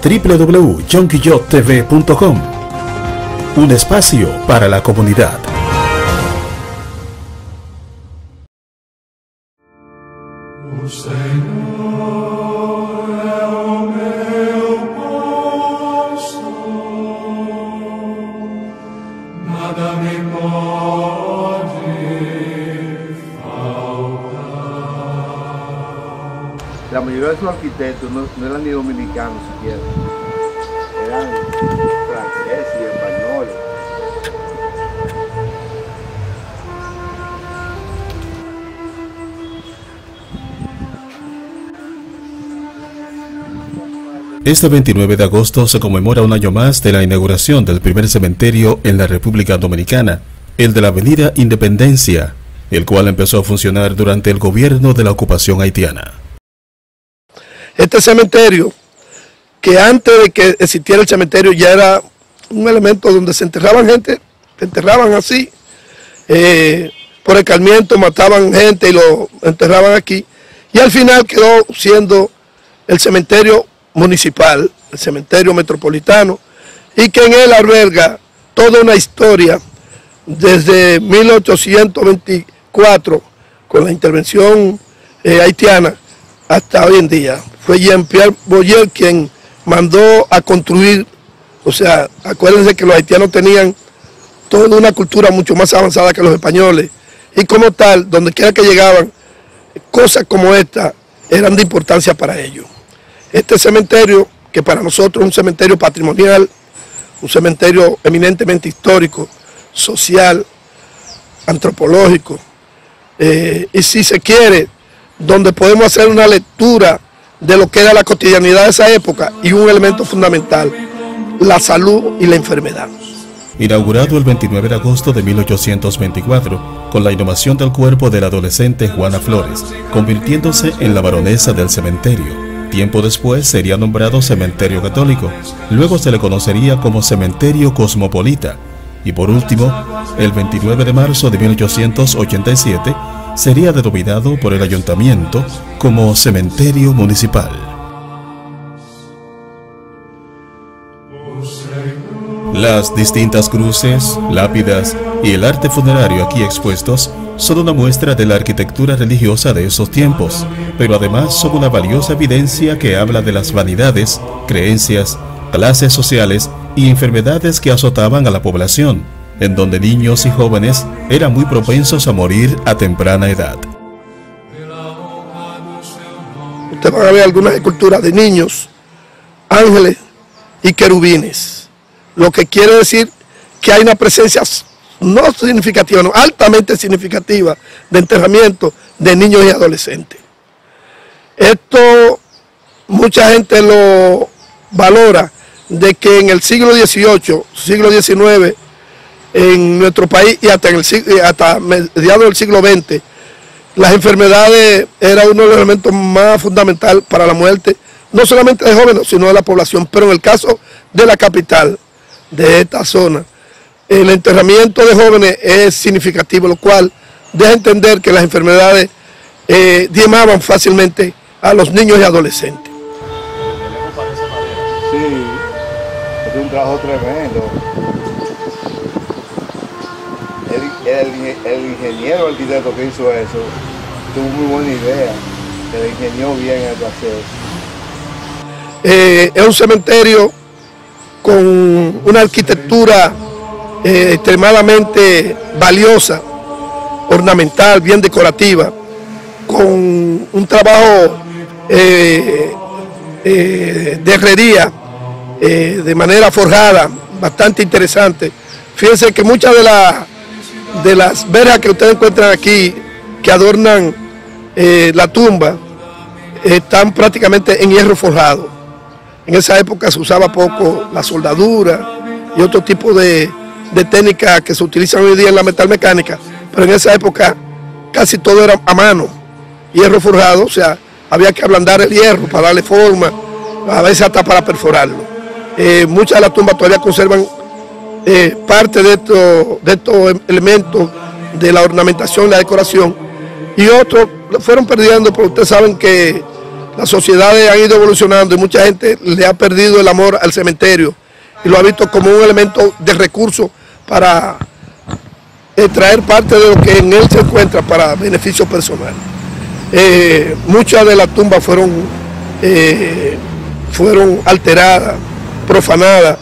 www.yonquillottv.com. Un espacio para la comunidad. La mayoría de sus arquitectos no eran ni dominicanos siquiera, eran franceses y españoles. Este 29 de agosto se conmemora un año más de la inauguración del primer cementerio en la República Dominicana, el de la Avenida Independencia, el cual empezó a funcionar durante el gobierno de la ocupación haitiana. Este cementerio, que antes de que existiera el cementerio ya era un elemento donde se enterraban gente, se enterraban así, por escarmiento mataban gente y lo enterraban aquí, y al final quedó siendo el cementerio municipal, el cementerio metropolitano, y que en él alberga toda una historia desde 1824, con la intervención haitiana, hasta hoy en día. Fue Jean-Pierre Boyer quien mandó a construir, o sea, acuérdense que los haitianos tenían toda una cultura mucho más avanzada que los españoles, y como tal, donde quiera que llegaban, cosas como esta eran de importancia para ellos. Este cementerio, que para nosotros es un cementerio patrimonial, un cementerio eminentemente histórico, social, antropológico, y si se quiere, donde podemos hacer una lectura de lo que era la cotidianidad de esa época y un elemento fundamental, la salud y la enfermedad. Inaugurado el 29 de agosto de 1824, con la inhumación del cuerpo de la adolescente Juana Flores, convirtiéndose en la baronesa del cementerio. Tiempo después sería nombrado Cementerio Católico, luego se le conocería como Cementerio Cosmopolita, y por último, el 29 de marzo de 1887, sería denominado por el ayuntamiento como Cementerio Municipal. Las distintas cruces, lápidas y el arte funerario aquí expuestos son una muestra de la arquitectura religiosa de esos tiempos, pero además son una valiosa evidencia que habla de las vanidades, creencias, clases sociales y enfermedades que azotaban a la población, en donde niños y jóvenes eran muy propensos a morir a temprana edad. Usted va a ver algunas esculturas de niños, ángeles y querubines, lo que quiere decir que hay una presencia no significativa, no, altamente significativa de enterramiento de niños y adolescentes. Esto mucha gente lo valora de que en el siglo XVIII, siglo XIX, en nuestro país y hasta mediados del siglo XX, las enfermedades eran uno de los elementos más fundamentales para la muerte, no solamente de jóvenes, sino de la población. Pero en el caso de la capital, de esta zona, el enterramiento de jóvenes es significativo, lo cual deja entender que las enfermedades diezmaban fácilmente a los niños y adolescentes. Sí, es un trabajo tremendo. El ingeniero arquitecto que hizo eso tuvo muy buena idea, se le ingenió bien el hacer. Es un cementerio con una arquitectura extremadamente valiosa, ornamental, bien decorativa, con un trabajo de herrería de manera forjada, bastante interesante. Fíjense que muchas de las verjas que ustedes encuentran aquí, que adornan la tumba, están prácticamente en hierro forjado. En esa época se usaba poco la soldadura y otro tipo de técnicas que se utilizan hoy día en la metalmecánica, pero en esa época casi todo era a mano, hierro forjado, o sea, había que ablandar el hierro para darle forma, a veces hasta para perforarlo. Muchas de las tumbas todavía conservan parte de estos elementos de la ornamentación, la decoración, y otros fueron perdiendo, porque ustedes saben que las sociedades han ido evolucionando y mucha gente le ha perdido el amor al cementerio y lo ha visto como un elemento de recurso para traer parte de lo que en él se encuentra para beneficio personal. Muchas de las tumbas fueron alteradas, profanadas,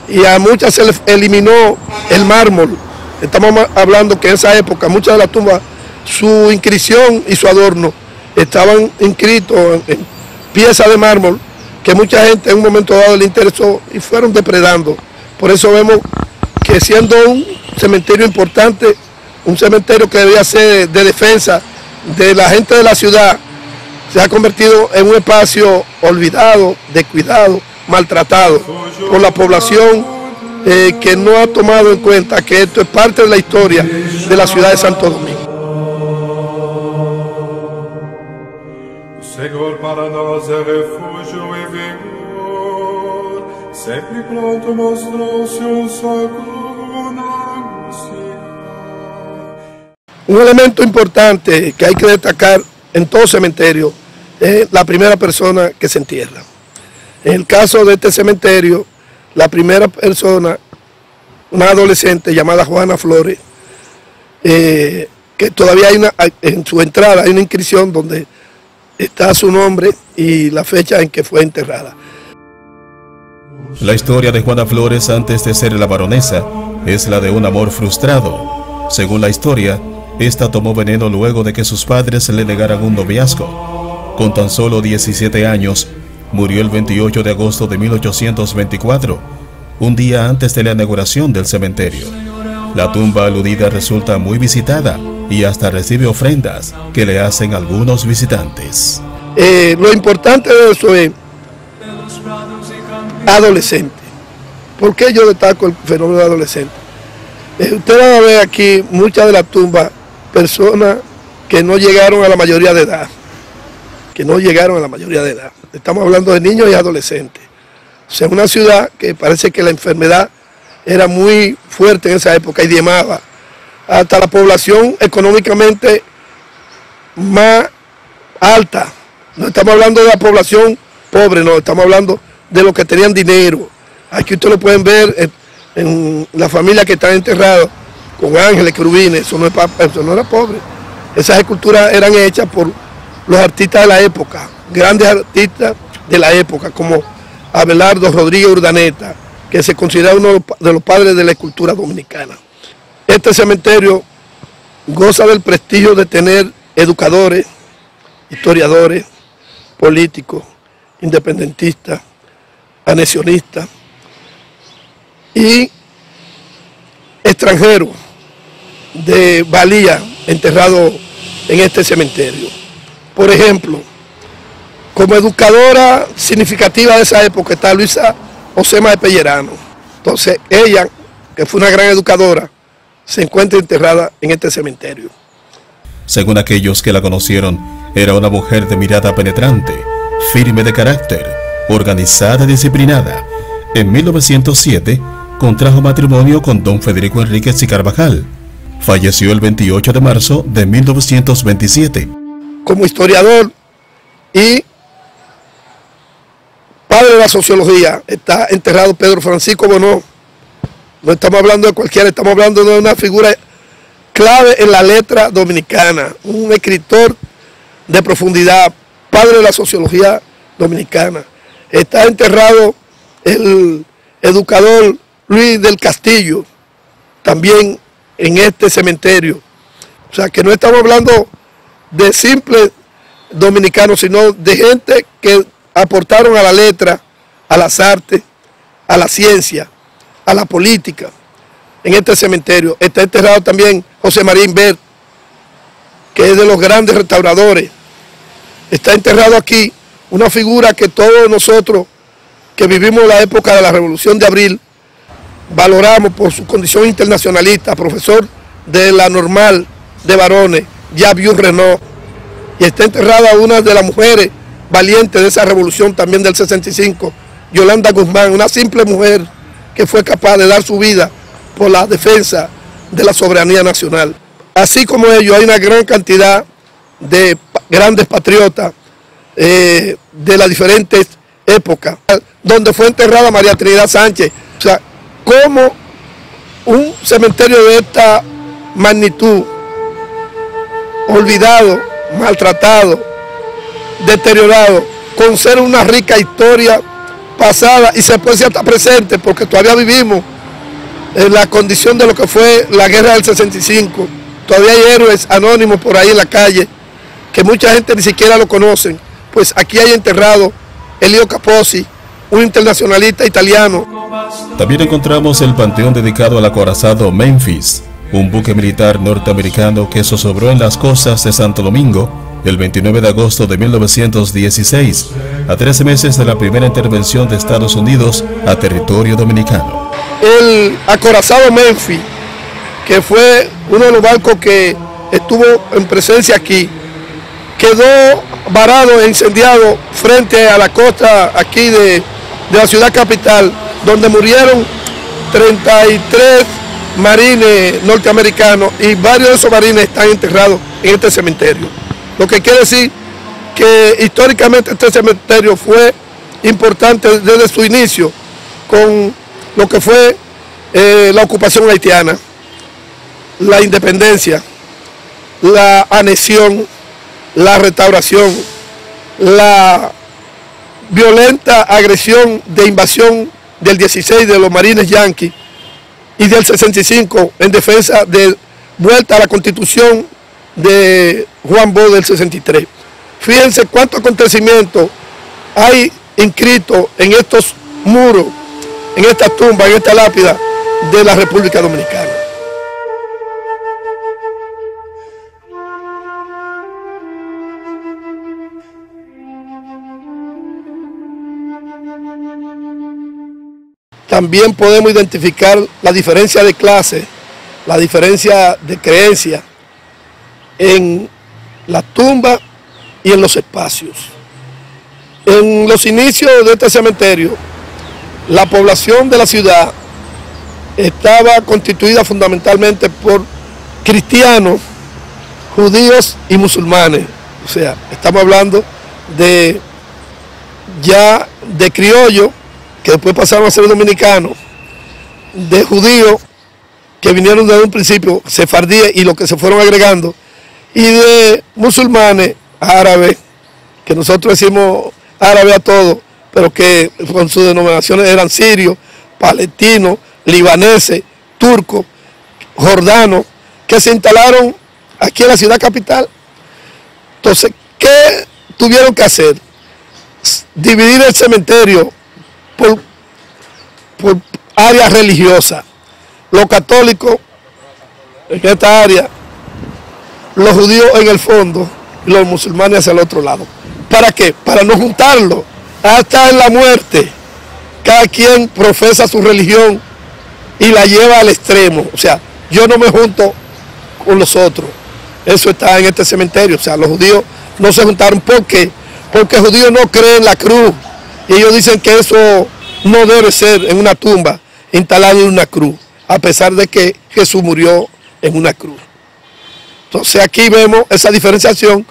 y a muchas se les eliminó el mármol. Estamos hablando que en esa época muchas de las tumbas, su inscripción y su adorno estaban inscritos en piezas de mármol que mucha gente en un momento dado le interesó y fueron depredando. Por eso vemos que siendo un cementerio importante, un cementerio que debía ser de defensa de la gente de la ciudad, se ha convertido en un espacio olvidado, descuidado, maltratado por la población que no ha tomado en cuenta que esto es parte de la historia de la ciudad de Santo Domingo. Senhor, para nós é refúgio e vigor, sempre pronto mostrou-se socorro na angústia. Un elemento importante que hay que destacar en todo cementerio es la primera persona que se entierra. En el caso de este cementerio, la primera persona, una adolescente llamada Juana Flores, que todavía hay en su entrada hay una inscripción donde está su nombre y la fecha en que fue enterrada. La historia de Juana Flores antes de ser la baronesa es la de un amor frustrado. Según la historia, esta tomó veneno luego de que sus padres le negaran un noviazgo. Con tan solo 17 años, murió el 28 de agosto de 1824, un día antes de la inauguración del cementerio. La tumba aludida resulta muy visitada y hasta recibe ofrendas que le hacen algunos visitantes. Lo importante de eso es adolescente. ¿Por qué yo destaco el fenómeno de adolescente? Usted va a ver aquí muchas de las tumbas, personas que no llegaron a la mayoría de edad. Estamos hablando de niños y adolescentes. O sea, una ciudad que parece que la enfermedad era muy fuerte en esa época y diezmaba hasta la población económicamente más alta. No estamos hablando de la población pobre, no, estamos hablando de los que tenían dinero. Aquí ustedes lo pueden ver en la familia que está enterrada con ángeles, querubines, eso no era pobre. Esas esculturas eran hechas por los artistas de la época, grandes artistas de la época, como Abelardo Rodríguez Urdaneta, que se considera uno de los padres de la escultura dominicana. Este cementerio goza del prestigio de tener educadores, historiadores, políticos, independentistas, anexionistas y extranjeros de valía enterrados en este cementerio. Por ejemplo, como educadora significativa de esa época está Luisa Osema de Pellerano. Entonces ella, que fue una gran educadora, se encuentra enterrada en este cementerio. Según aquellos que la conocieron, era una mujer de mirada penetrante, firme de carácter, organizada y disciplinada. En 1907 contrajo matrimonio con don Federico Enríquez y Carvajal. Falleció el 28 de marzo de 1927. Como historiador y padre de la sociología está enterrado Pedro Francisco Bonó. No estamos hablando de cualquiera, estamos hablando de una figura clave en la letra dominicana, un escritor de profundidad, padre de la sociología dominicana. Está enterrado el educador Luis del Castillo, también en este cementerio. O sea que no estamos hablando de simples dominicanos, sino de gente que aportaron a la letra, a las artes, a la ciencia, a la política. En este cementerio está enterrado también José María Inver, que es de los grandes restauradores. Está enterrado aquí una figura que todos nosotros que vivimos la época de la Revolución de Abril valoramos por su condición internacionalista, profesor de la Normal de Varones, Javier Renaud. Y está enterrada una de las mujeres valientes de esa revolución también del 65, Yolanda Guzmán, una simple mujer que fue capaz de dar su vida por la defensa de la soberanía nacional. Así como ellos, hay una gran cantidad de grandes patriotas de las diferentes épocas, donde fue enterrada María Trinidad Sánchez. O sea, como un cementerio de esta magnitud, olvidado, maltratado, deteriorado, conserva una rica historia pasada y se puede decir hasta presente, porque todavía vivimos en la condición de lo que fue la guerra del 65. Todavía hay héroes anónimos por ahí en la calle, que mucha gente ni siquiera lo conocen. Pues aquí hay enterrado Elio Capozzi, un internacionalista italiano. También encontramos el panteón dedicado al acorazado Memphis, un buque militar norteamericano que zozobró en las costas de Santo Domingo el 29 de agosto de 1916, a 13 meses de la primera intervención de Estados Unidos a territorio dominicano. El acorazado Memphis, que fue uno de los barcos que estuvo en presencia aquí, quedó varado e incendiado frente a la costa aquí de la ciudad capital, donde murieron 33 marines norteamericanos y varios de esos marines están enterrados en este cementerio. Lo que quiere decir que históricamente este cementerio fue importante desde su inicio con lo que fue la ocupación haitiana, la independencia, la anexión, la restauración, la violenta agresión de invasión del 16 de los marines yanquis y del 65 en defensa de vuelta a la constitución de Juan Bosch del 63. Fíjense cuántos acontecimientos hay inscritos en estos muros, en estas tumbas, en esta lápida de la República Dominicana. También podemos identificar la diferencia de clase, la diferencia de creencia en la tumba y en los espacios. En los inicios de este cementerio, la población de la ciudad estaba constituida fundamentalmente por cristianos, judíos y musulmanes. O sea, estamos hablando de criollos, que después pasaron a ser dominicanos, de judíos que vinieron desde un principio, sefardíes y los que se fueron agregando, y de musulmanes, árabes, que nosotros decimos árabes a todos, pero que con sus denominaciones eran sirios, palestinos, libaneses, turcos, jordanos, que se instalaron aquí en la ciudad capital. Entonces, ¿qué tuvieron que hacer? Dividir el cementerio por áreas religiosas, los católicos en esta área, los judíos en el fondo y los musulmanes hacia el otro lado. ¿Para qué? Para no juntarlo hasta en la muerte. Cada quien profesa su religión y la lleva al extremo. O sea, yo no me junto con los otros. Eso está en este cementerio. O sea, los judíos no se juntaron. ¿Por qué? Porque los judíos no creen en la cruz. Y ellos dicen que eso no debe ser en una tumba, instalado en una cruz, a pesar de que Jesús murió en una cruz. Entonces aquí vemos esa diferenciación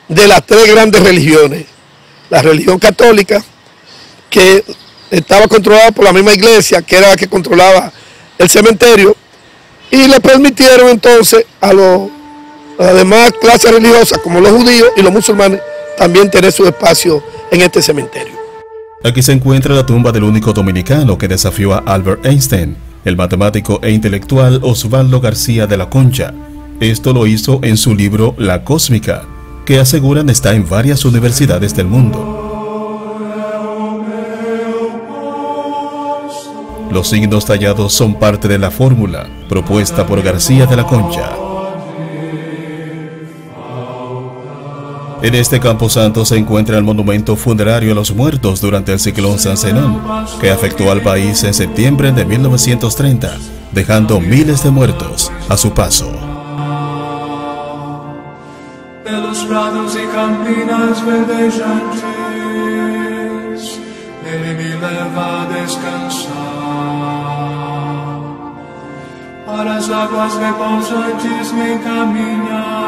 de las tres grandes religiones. La religión católica, que estaba controlada por la misma iglesia, que era la que controlaba el cementerio, y le permitieron entonces a las demás clases religiosas, como los judíos y los musulmanes, también tener su espacio en este cementerio. Aquí se encuentra la tumba del único dominicano que desafió a Albert Einstein, el matemático e intelectual Osvaldo García de la Concha. Esto lo hizo en su libro La Cósmica, que aseguran está en varias universidades del mundo. Los signos tallados son parte de la fórmula propuesta por García de la Concha. En este camposanto se encuentra el monumento funerario a los muertos durante el ciclón San Zenón, que afectó al país en septiembre de 1930, dejando miles de muertos a su paso. Pelos prados y campinas verdejantes, Ele me leva a descansar. Para as águas repousantes me encaminha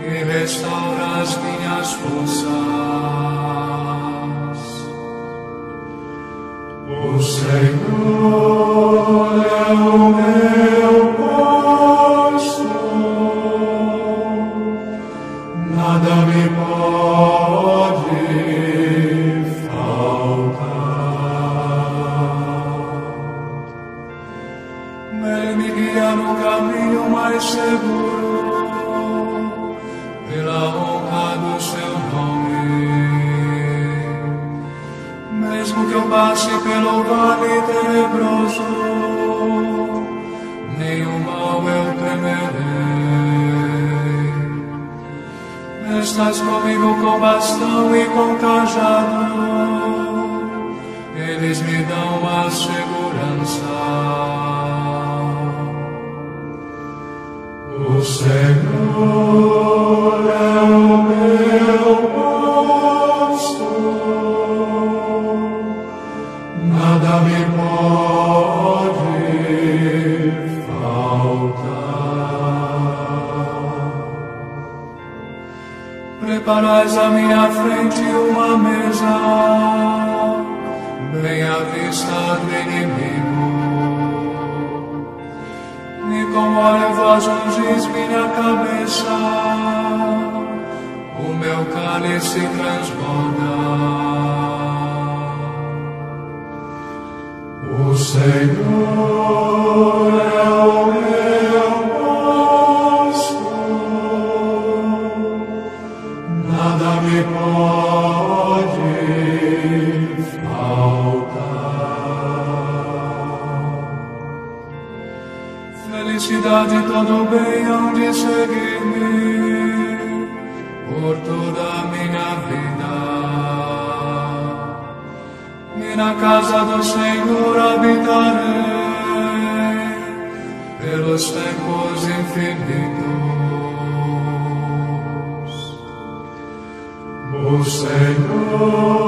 e restaura as minhas forças. O Senhor é o meu pastor, nada me pode faltar. Ele me guia no caminho mais seguro, pela honra do seu nome. Mesmo que eu passe pelo vale tenebroso, nenhum mal eu temerei. Estás comigo com bastão e com cajado, eles me dão a segurança. O Senhor é o meu pastor, nada me pode faltar. Preparais à minha frente uma mesa, bem à vista do inimigo. E com óleo vós ungis minha cabeça, o meu cálice transborda. O Senhor é o meu pastor, nada me pode faltar. Felicidade e todo bem hão de seguir-me por toda a minha vida. E na casa do Senhor habitarei pelos tempos infinitos. O Senhor